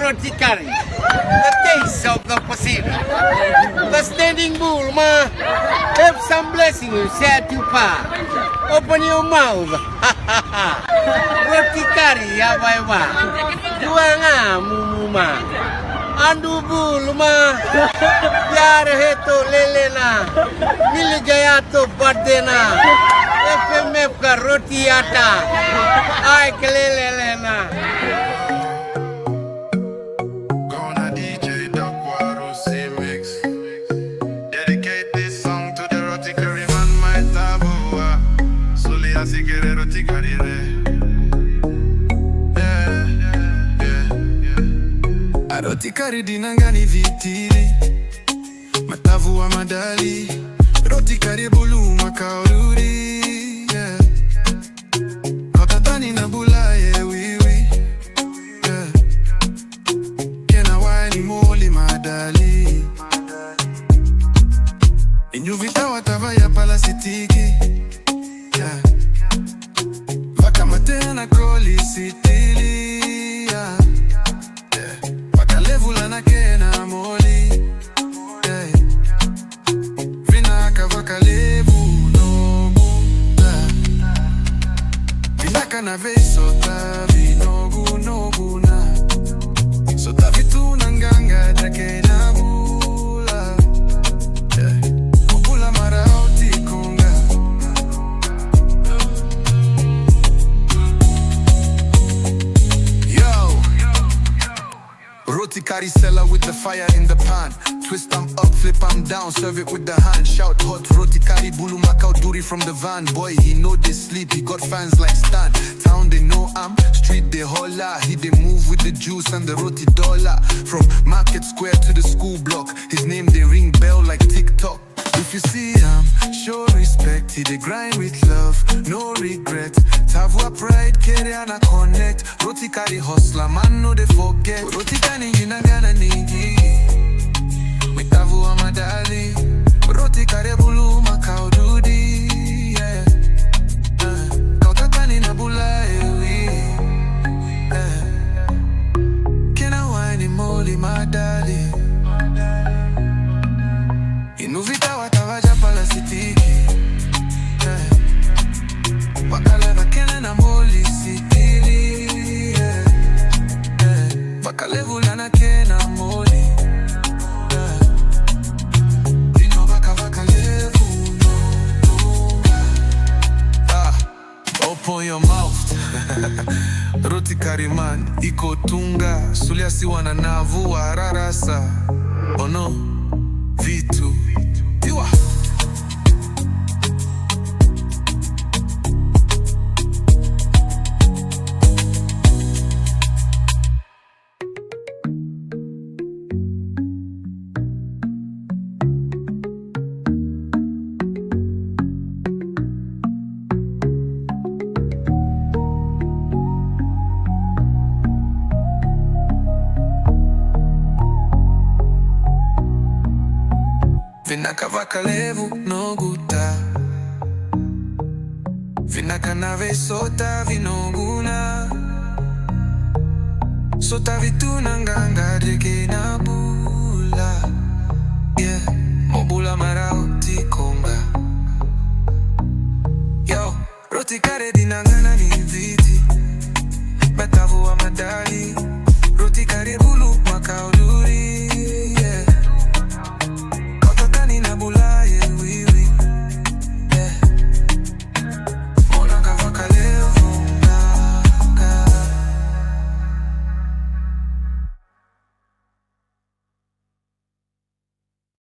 roti curry, the taste of the Pacific. The standing bull, ma. Have some blessing you share to pa. Open your mouth. Roti curry, yabaiwa. Duanga mumuma. Andu bull, ma. Yar heto lelena. Miligayato badena. FMF ka roti ata. Ay kelelena. Gonna DJ Dub Warusi mix. Dedicate this song to the Roti Curry Man, my tabua. Suliasi kere roti curry re. A roti curry dinangani vitiri. Matavu wa madali. Roti curry bulumakau duri. Kotatani na bulaye wiwi. Kena wine moli madali. Inyuvita watava ya palasitiki. Vaka matena kroli sitili. Vaka levula na kena moli. Vinaka vaka levu nogu. Vinaka na vesota vinogu nogu na. Sota vitu nanganga dake na bula. Bula mara oti konga. Yo, roti curry seller with the fire in the pan. Twist them up, flip them down, serve it with the hand. Shout hot roti curry, bulumakau duri from the van. Boy, he know they sleep, he got fans like Stan. Town they know I'm, street they holla. He they move with the juice and the roti dollar. From Market Square to the school block, his name they ring bell like TikTok. If you see him, show respect. He they grind with love, no regret. Tavua pride, Keriana connect. Roti curry hustler, man no they forget. Roti curry inagana nigi. Tavua madali. Roti curry bulumakau duri. Kautatani na bulaewi. Kena wine moli madali. Inuvita watavaja palasitiki. Wakaleva kena na moli sitili. Wakalevu lana kena moli. Dino wakalevu no. Open your mouth. Roti Curry Man, iko tunga. Suliasi wananavu wa rarasa. Oh no, vitu Tiwa. Vinaka vakalevu no guta. Vinaka na vesota vinoguna. Sota vitu nanganga deke na bula. Yeah, mobula mara oti konga. Yo, roti curry dinangana ni viti. Matavu wa madali.